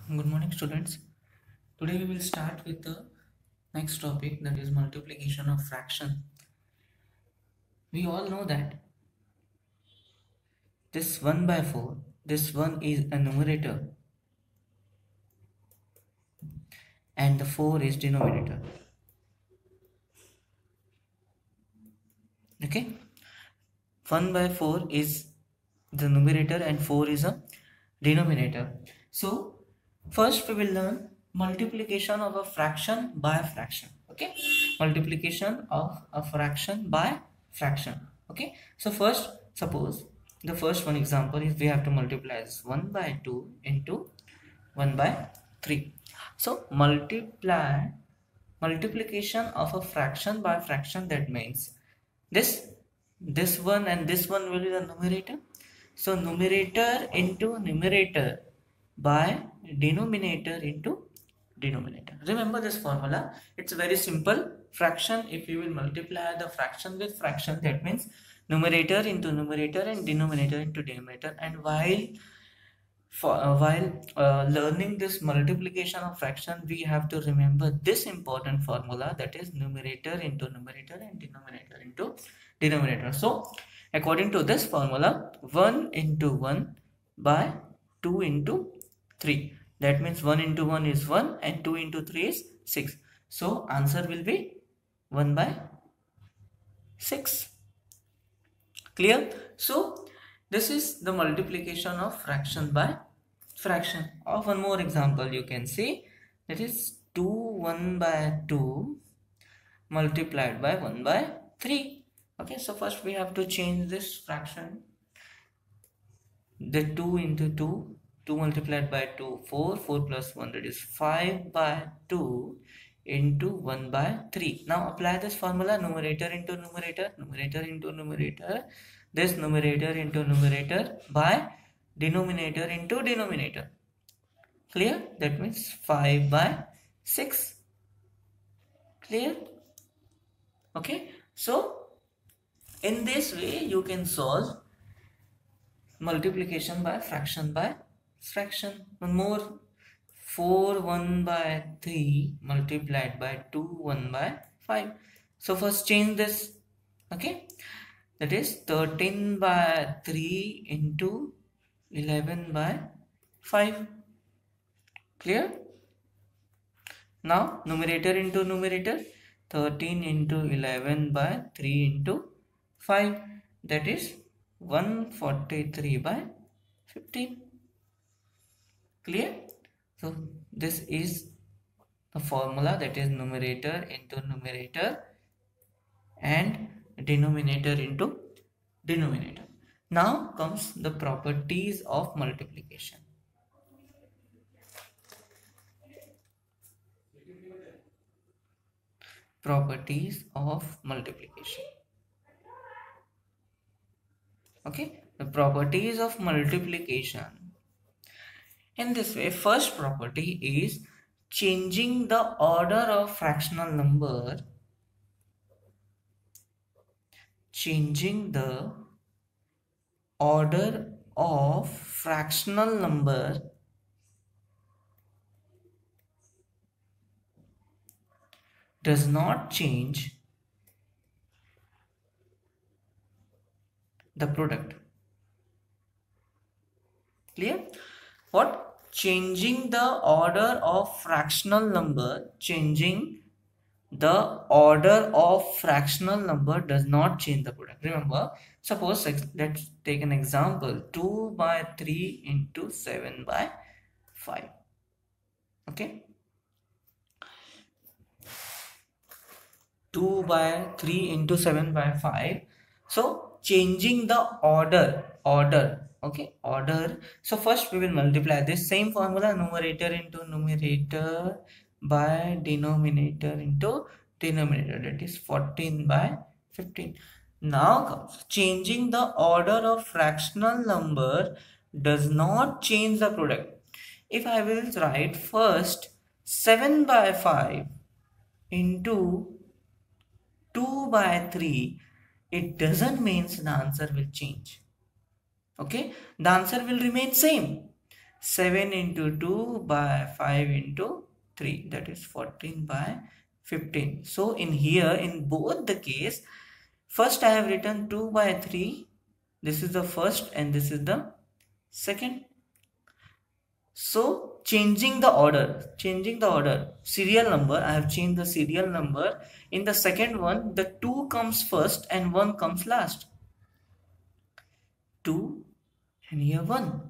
Good morning, students. Today we will start with the next topic, that is multiplication of fraction. We all know that this 1 by 4, this 1 is a numerator and the 4 is denominator. Okay, 1 by 4 is the numerator and 4 is a denominator. So first we will learn multiplication of a fraction by a fraction. Okay, multiplication of a fraction by fraction. Okay, so first suppose the first one example is we have to multiply this 1 by 2 into 1 by 3. So multiplication of a fraction by fraction, that means this this one and this one will be the numerator, so numerator into numerator by denominator into denominator. Remember this formula, it's very simple. Fraction, if you will multiply the fraction with fraction, that means numerator into numerator and denominator into denominator. And while learning this multiplication of fraction, we have to remember this important formula, that is numerator into numerator and denominator into denominator. So according to this formula, 1 into 1 by 2 into 3, that means 1 into 1 is 1 and 2 into 3 is 6. So answer will be 1 by 6. Clear? So this is the multiplication of fraction by fraction. Or one more example you can see, that is 2 1 by 2 multiplied by 1 by 3. Okay, so first we have to change this fraction. The 2 into 2, 2 multiplied by 2, 4, 4 plus 1, that is 5 by 2 into 1 by 3. Now apply this formula, numerator into numerator, numerator into numerator, this numerator into numerator by denominator into denominator. Clear? That means 5 by 6. Clear? Okay, so in this way you can solve multiplication by fraction. One more, 4 1 by 3 multiplied by 2 1 by 5. So first change this. Okay, that is 13 by 3 into 11 by 5. Clear? Now numerator into numerator, 13 into 11 by 3 into 5, that is 143 by 15. Clear? So this is the formula, that is numerator into numerator and denominator into denominator. Now comes the properties of multiplication. Properties of multiplication. Okay, the properties of multiplication. In this way, first property is changing the order of fractional number. Changing the order of fractional number does not change the product. Clear? What? Changing the order of fractional number, changing the order of fractional number does not change the product. Remember, suppose let's take an example, 2 by 3 into 7 by 5. Okay, 2 by 3 into 7 by 5. So changing the order, okay, order. So first we will multiply this same formula, numerator into numerator by denominator into denominator, that is 14 by 15. Now comes changing the order of fractional number does not change the product. If I will write first 7 by 5 into 2 by 3, it doesn't mean the answer will change. Okay, the answer will remain same. 7 into 2 by 5 into 3, that is 14 by 15. So in here, in both the case, first I have written 2 by 3. This is the first and this is the second. So changing the order, serial number, I have changed the serial number. In the second one, the 2 comes first and 1 comes last. 2 and here 1.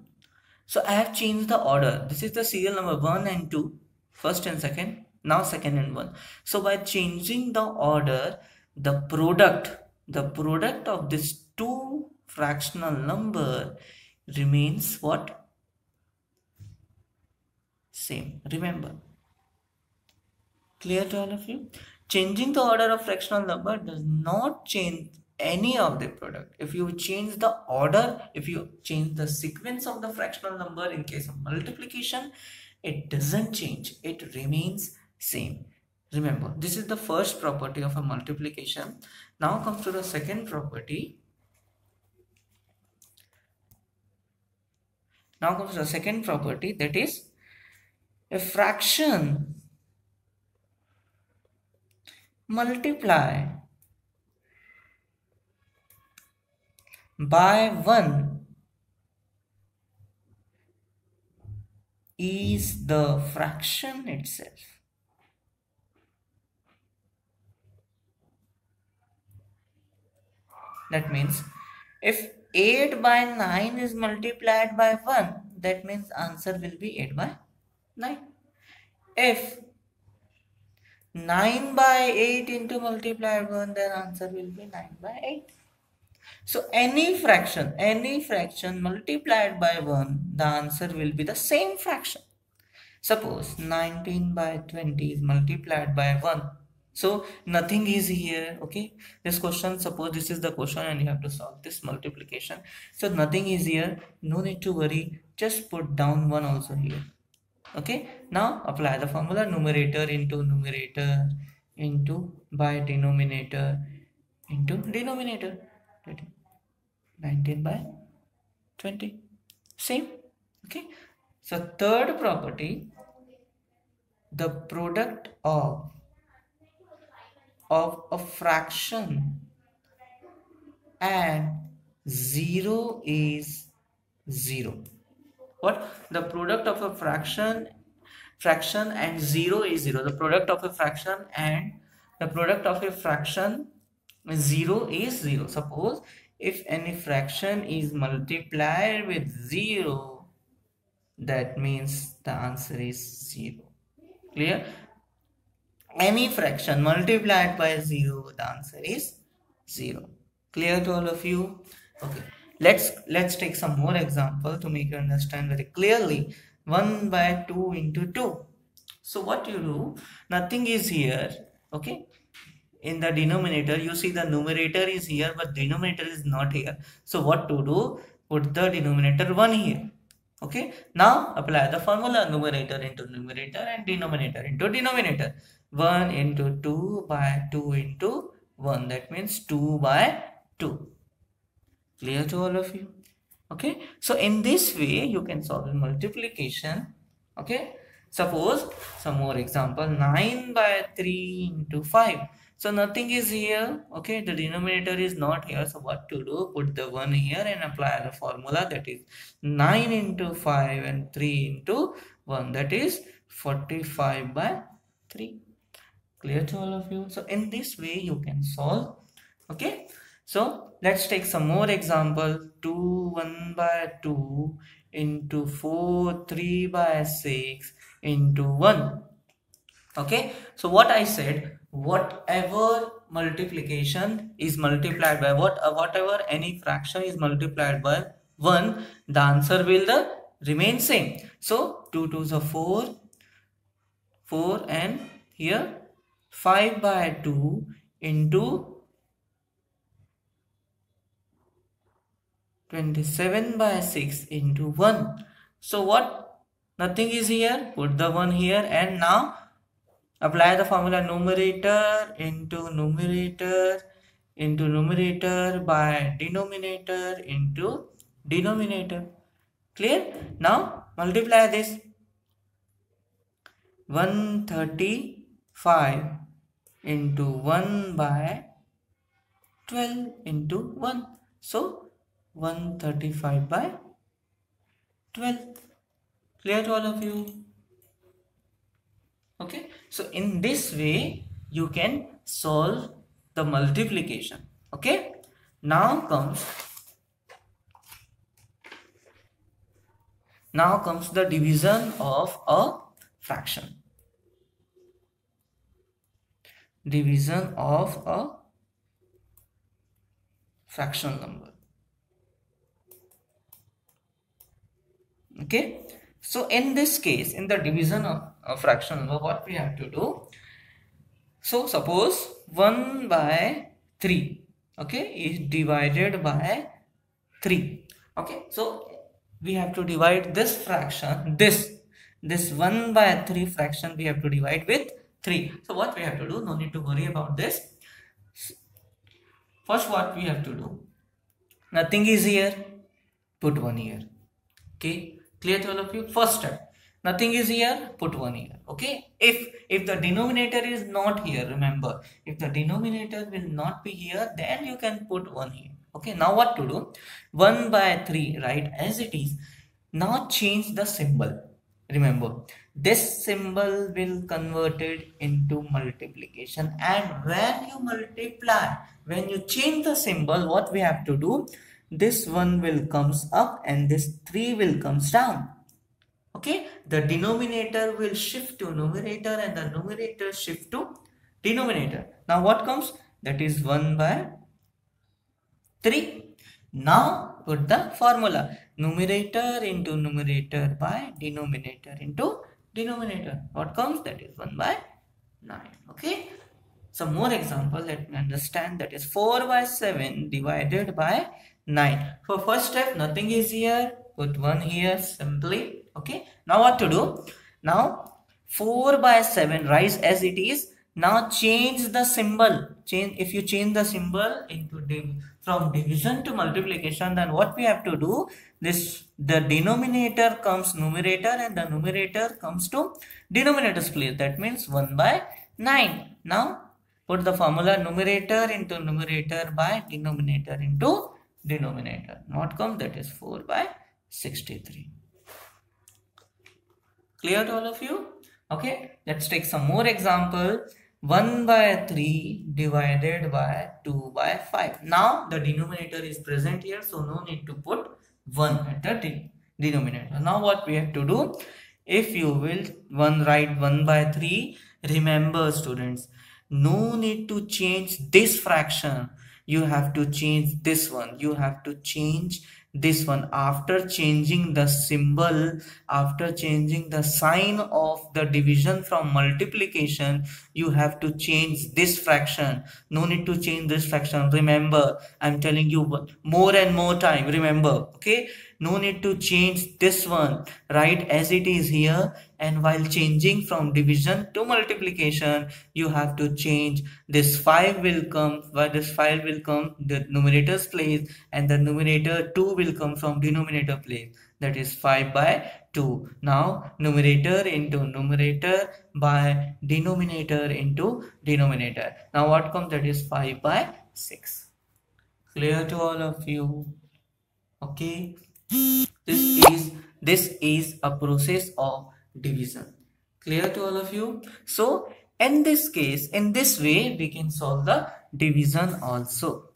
So I have changed the order. This is the serial number 1 and 2, first and second, now second and 1. So by changing the order, the product of this two fractional number remains what? Same. Remember. Clear to all of you? Changing the order of fractional number does not change any of the product. If you change the order, if you change the sequence of the fractional number in case of multiplication, it doesn't change. It remains same. Remember, this is the first property of a multiplication. Now comes to the second property. That is a fraction multiply by 1 is the fraction itself. That means if 8 by 9 is multiplied by 1, that means answer will be 8 by 9. If 9 by 8 into multiplied 1, then answer will be 9 by 8. So any fraction multiplied by 1, the answer will be the same fraction. Suppose 19 by 20 is multiplied by 1. So nothing is here, okay? This question, suppose this is the question and you have to solve this multiplication. So nothing is here, no need to worry, just put down 1 also here. Okay, now apply the formula, numerator into numerator into by denominator into denominator. 19 by 20. Same. Okay. So third property, the product of a fraction and 0 is 0. What? The product of a fraction and 0 is 0. The product of a fraction and the product of a fraction 0 is 0. Suppose if any fraction is multiplied with 0, that means the answer is 0. Clear? Any fraction multiplied by 0, the answer is 0. Clear to all of you? Okay. Let's take some more example to make you understand very clearly. 1 by 2 into 2. So what you do, nothing is here, okay? In the denominator, you see the numerator is here, but denominator is not here. So what to do? Put the denominator 1 here. Okay. Now apply the formula, numerator into numerator and denominator into denominator. 1 into 2 by 2 into 1. That means 2 by 2. Clear to all of you? Okay. So in this way, you can solve multiplication. Okay. Suppose some more example, 9 by 3 into 5. So nothing is here, okay, the denominator is not here. So what to do? Put the 1 here and apply the formula, that is 9 into 5 and 3 into 1, that is 45 by 3. Clear to all of you? So in this way you can solve. Okay, so let's take some more example. 2 1 by 2 into 4 3 by 6 into 1. Okay, so what I said, whatever multiplication is multiplied by whatever any fraction is multiplied by 1, the answer will remain same. So 2 2s are 4 and here 5 by 2 into 27 by 6 into 1. So what? Nothing is here, put the 1 here and now apply the formula, numerator into numerator into numerator by denominator into denominator. Clear? Now multiply this 135 into 1 by 12 into 1. So 135 by 12. Clear to all of you? Okay. So in this way you can solve the multiplication. Okay. Now comes the division of a fraction. Division of a fractional number. Okay. So in this case, in the division of a fractional number, what we have to do? So suppose 1 by 3, okay, is divided by 3. Okay. So we have to divide this fraction, this 1 by 3 fraction we have to divide with 3. So what we have to do? No need to worry about this. First what we have to do? Nothing is here. Put 1 here. Okay. Clear to all of you? First step. Nothing is here. Put 1 here. Okay. If the denominator is not here, remember, if the denominator will not be here, then you can put 1 here. Okay. Now what to do? 1 by 3, right, as it is. Now change the symbol. Remember, this symbol will convert it into multiplication, and when you multiply, when you change the symbol, what we have to do? This 1 will comes up and this 3 will comes down. Okay, the denominator will shift to numerator and the numerator shift to denominator. Now what comes? That is 1 by 3. Now put the formula. Numerator into numerator by denominator into denominator. What comes? That is 1 by 9. Okay. Some more example, let me understand. That is 4 by 7 divided by 9. For first step, nothing is here. Put 1 here simply. Okay. Now what to do? Now 4 by 7 rise as it is. Now change the symbol. If you change the symbol into from division to multiplication, then what we have to do? The denominator comes numerator and the numerator comes to denominator's place. That means 1 by 9. Now put the formula numerator into numerator by denominator into denominator. What comes? That is 4 by 63. Clear to all of you? Okay, let's take some more example. 1 by 3 divided by 2 by 5. Now the denominator is present here, so no need to put 1 at the denominator. Now what we have to do? If you will write 1 by 3, remember students, no need to change this fraction. You have to change this one. You have to change this one. After changing the symbol, after changing the sign of the division from multiplication, you have to change this fraction. No need to change this fraction. Remember, I'm telling you more and more time. Remember, okay? No need to change this one, right, as it is here. And while changing from division to multiplication, you have to change this 5 will come, while this 5 will come the numerator's place, and the numerator 2 will come from denominator place. That is 5 by 2. Now numerator into numerator by denominator into denominator. Now what comes? That is 5 by 6. Clear to all of you? Okay. This is a process of division. Clear to all of you? So in this case, in this way, we can solve the division also.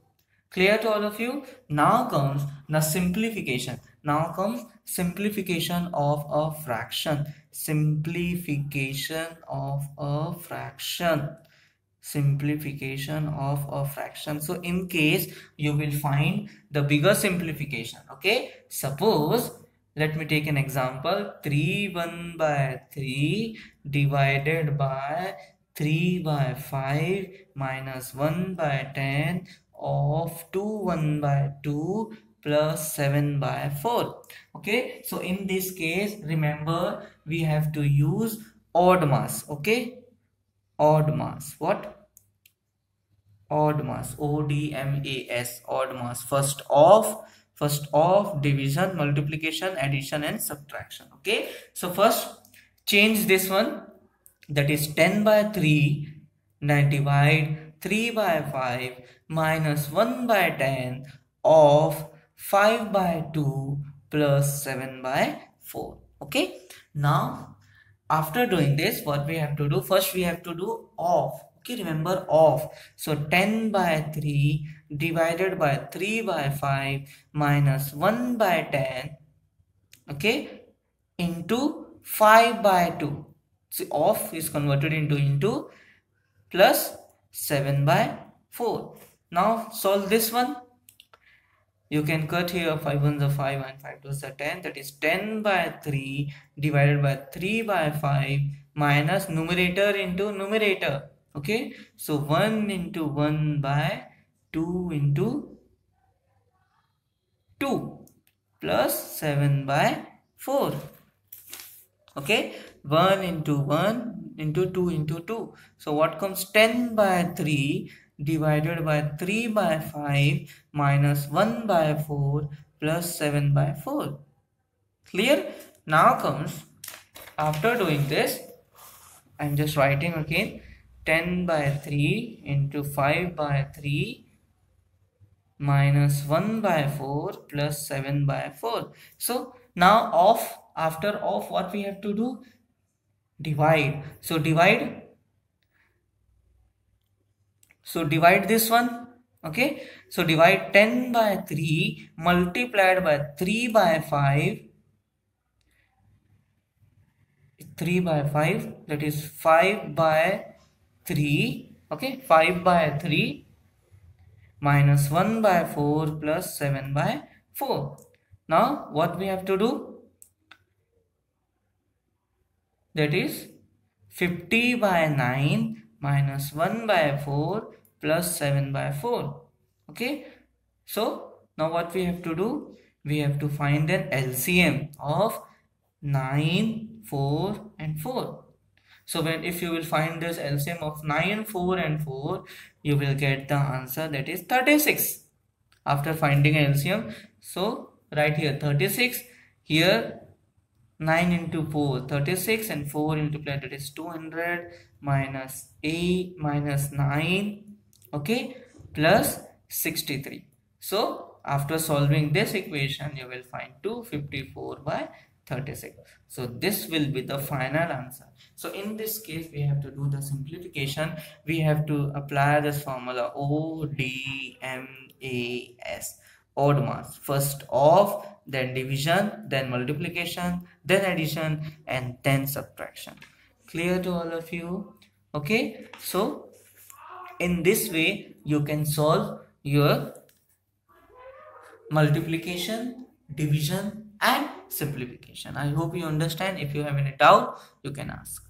Clear to all of you? Now comes the simplification. Now comes simplification of a fraction. Simplification of a fraction. Simplification of a fraction. So in case you will find the bigger simplification. Okay, suppose, let me take an example. 3 1 by 3 divided by 3 by 5 minus 1 by 10 of 2 1 by 2 plus 7 by 4. Okay, so in this case, remember, we have to use odd mass. Okay, odd mass. What? Odd mass. ODMAS. Odd mass. First First of division, multiplication, addition and subtraction. Okay, so first change this one, that is 10 by 3. Now divide 3 by 5 minus 1 by 10 of 5 by 2 plus 7 by 4. Okay, now after doing this, what we have to do, first we have to do of. Okay, remember of. So 10 by 3 divided by 3 by 5 minus 1 by 10, okay, into 5 by 2. So of is converted into plus 7 by 4. Now solve this one. You can cut here 5 ones are 5 and 5 2s are 10. That is 10 by 3 divided by 3 by 5 minus numerator into numerator. Okay, so 1 into 1 by 2 into 2 plus 7 by 4. Okay, 1 into 1 into 2 into 2. So what comes? 10 by 3 divided by 3 by 5 minus 1 by 4 plus 7 by 4. Clear? Now comes, after doing this, I'm just writing again, 10 by 3 into 5 by 3 minus 1 by 4 plus 7 by 4. So now after of, what we have to do? Divide. So divide this one. Okay, so divide 10 by 3 multiplied by 3 by 5, 3 by 5, that is 5 by 3. Okay, 5 by 3 minus 1 by 4 plus 7 by 4. Now what we have to do? That is 50 by 9 minus 1 by 4 plus 7 by 4. Okay, so now what we have to do? We have to find an LCM of 9, 4 and 4. So if you will find this LCM of 9, 4 and 4, you will get the answer, that is 36. After finding LCM, so right here 36, here 9 into 4 36 and 4 into play, that is 200 minus 8 minus 9, okay, plus 63. So after solving this equation, you will find 254 by 36. So this will be the final answer. So in this case, we have to do the simplification. We have to apply this formula ODMAS, odd mass. First of, then division, then multiplication, then addition, and then subtraction. Clear to all of you? Okay, so in this way you can solve your multiplication, division and simplification. I hope you understand. If you have any doubt, you can ask.